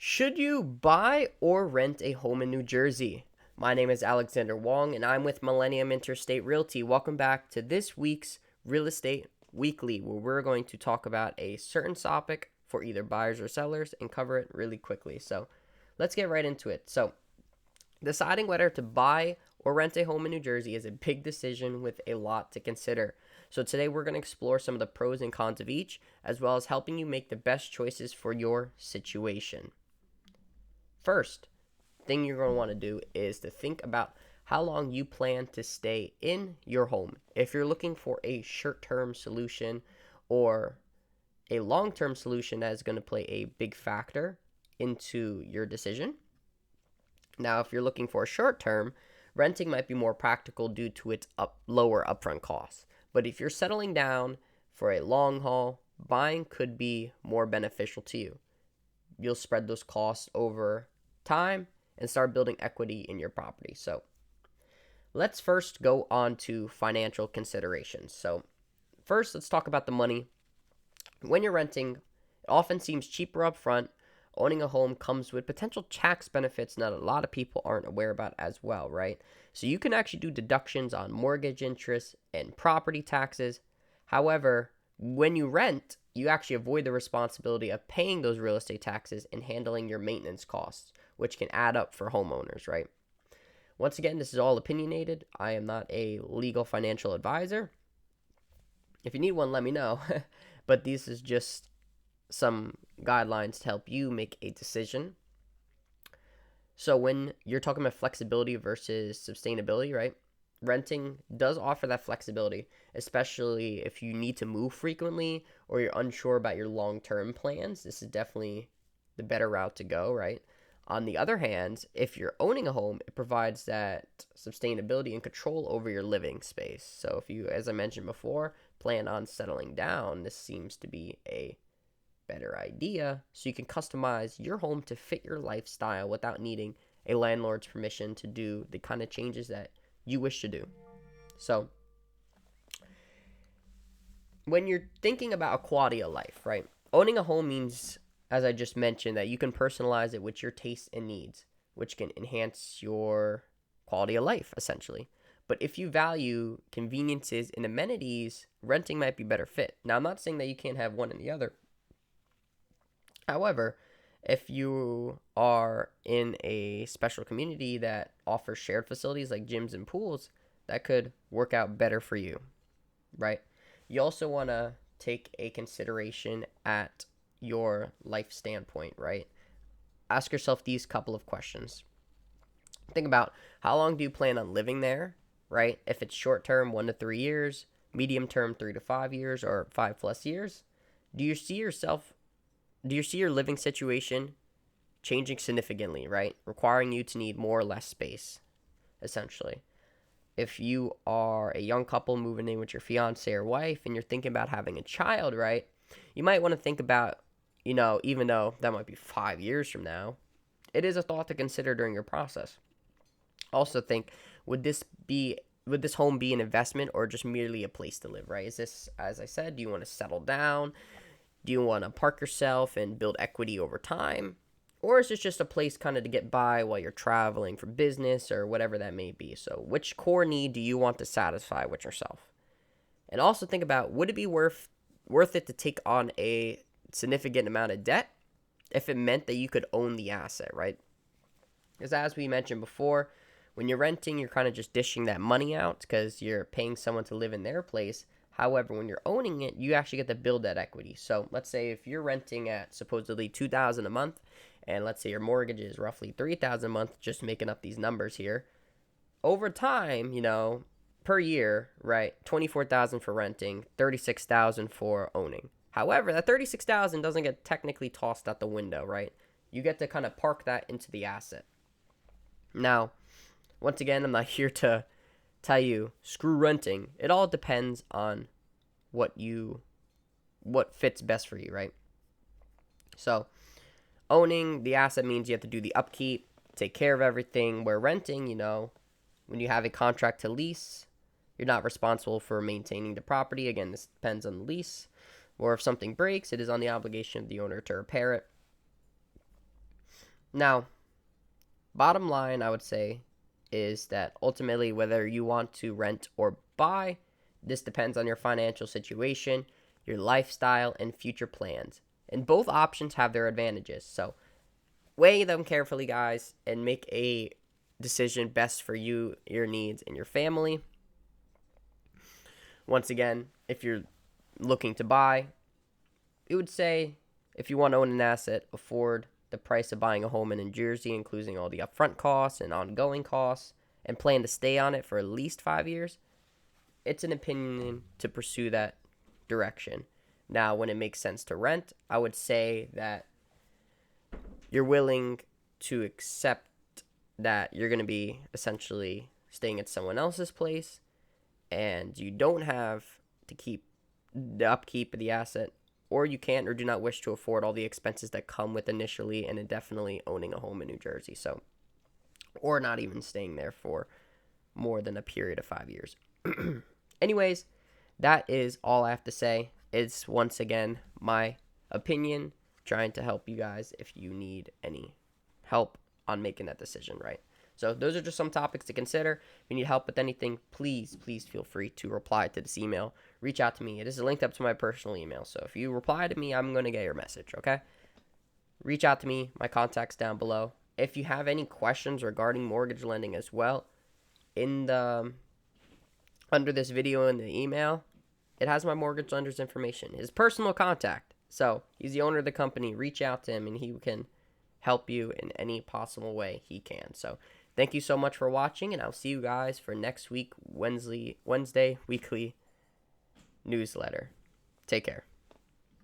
Should you buy or rent a home in New Jersey? My name is Alexander Wong, and I'm with Millennium Interstate Realty. Welcome back to this week's Real Estate Weekly, where we're going to talk about a certain topic for either buyers or sellers and cover it really quickly. So let's get right into it. So, deciding whether to buy or rent a home in New Jersey is a big decision with a lot to consider. So, today we're going to explore some of the pros and cons of each, as well as helping you make the best choices for your situation. First thing you're going to want to do is to think about how long you plan to stay in your home. If you're looking for a short-term solution or a long-term solution, that is going to play a big factor into your decision. Now, if you're looking for a short-term, renting might be more practical due to its lower upfront costs. But if you're settling down for a long haul, buying could be more beneficial to you. You'll spread those costs over time and start building equity in your property. So let's first go on to financial considerations. So first, let's talk about the money. When you're renting, it often seems cheaper up front. Owning a home comes with potential tax benefits that a lot of people aren't aware about as well, right? So you can actually do deductions on mortgage interest and property taxes. However, when you rent, you actually avoid the responsibility of paying those real estate taxes and handling your maintenance costs, which can add up for homeowners, right? Once again, this is all opinionated. I am not a legal financial advisor. If you need one, let me know. But this is just some guidelines to help you make a decision. So when you're talking about flexibility versus sustainability, right? Renting does offer that flexibility, especially if you need to move frequently or you're unsure about your long-term plans. This is definitely the better route to go, right? On the other hand, if you're owning a home, it provides that sustainability and control over your living space. So if you, as I mentioned before, plan on settling down, this seems to be a better idea, so you can customize your home to fit your lifestyle without needing a landlord's permission to do the kind of changes that you wish to do. So when you're thinking about a quality of life, right? Owning a home means, as I just mentioned, that you can personalize it with your tastes and needs, which can enhance your quality of life, essentially. But if you value conveniences and amenities, renting might be better fit. Now, I'm not saying that you can't have one and the other. However, if you are in a special community that offers shared facilities like gyms and pools, that could work out better for you, right? You also want to take a consideration at your life standpoint, right? Ask yourself these couple of questions. Think about, how long do you plan on living there, right? If it's short term, 1 to 3 years, medium term, 3 to 5 years, or 5+ years, do you see yourself do you see your living situation changing significantly, right? Requiring you to need more or less space, essentially. If you are a young couple moving in with your fiance or wife and you're thinking about having a child, right? You might want to think about, even though that might be 5 years from now, it is a thought to consider during your process. Also think, would this home be an investment or just merely a place to live, right? Is this, as I said, do you want to settle down? Do you want to park yourself and build equity over time? Or is this just a place kind of to get by while you're traveling for business or whatever that may be? So which core need do you want to satisfy with yourself? And also think about, would it be worth it to take on a significant amount of debt if it meant that you could own the asset, right? Because as we mentioned before, when you're renting, you're kind of just dishing that money out because you're paying someone to live in their place. However, when you're owning it, you actually get to build that equity. So let's say if you're renting at supposedly $2,000 a month, and let's say your mortgage is roughly $3,000 a month, just making up these numbers here. Over time, per year, right? $24,000 for renting, $36,000 for owning. However, that $36,000 doesn't get technically tossed out the window, right? You get to kind of park that into the asset. Now, once again, I'm not here to tell you screw renting. It all depends on what fits best for you, right? So owning the asset means you have to do the upkeep, take care of everything, where renting, when you have a contract to lease, you're not responsible for maintaining the property. Again, this depends on the lease. Or if something breaks, it is on the obligation of the owner to repair it. Now, bottom line, I would say, is that ultimately, whether you want to rent or buy, this depends on your financial situation, your lifestyle, and future plans. And both options have their advantages. So, weigh them carefully, guys, and make a decision best for you, your needs, and your family. Once again, if you're looking to buy, it would say if you want to own an asset, afford the price of buying a home in New Jersey, including all the upfront costs and ongoing costs, and plan to stay on it for at least 5 years, it's an opinion to pursue that direction. Now, when it makes sense to rent, I would say that you're willing to accept that you're going to be essentially staying at someone else's place and you don't have to keep the upkeep of the asset, or you can't or do not wish to afford all the expenses that come with initially and indefinitely owning a home in New Jersey. So, or not even staying there for more than a period of 5 years. Anyways, that is all I have to say. It's once again my opinion, trying to help you guys if you need any help on making that decision, right? So those are just some topics to consider. If you need help with anything, please feel free to reply to this email. Reach out to me. It is linked up to my personal email. So if you reply to me, I'm going to get your message, okay? Reach out to me. My contact's down below. If you have any questions regarding mortgage lending as well, in the under this video in the email, it has my mortgage lender's information, his personal contact. So he's the owner of the company. Reach out to him and he can help you in any possible way he can. So thank you so much for watching, and I'll see you guys for next week, Wednesday weekly newsletter. Take care.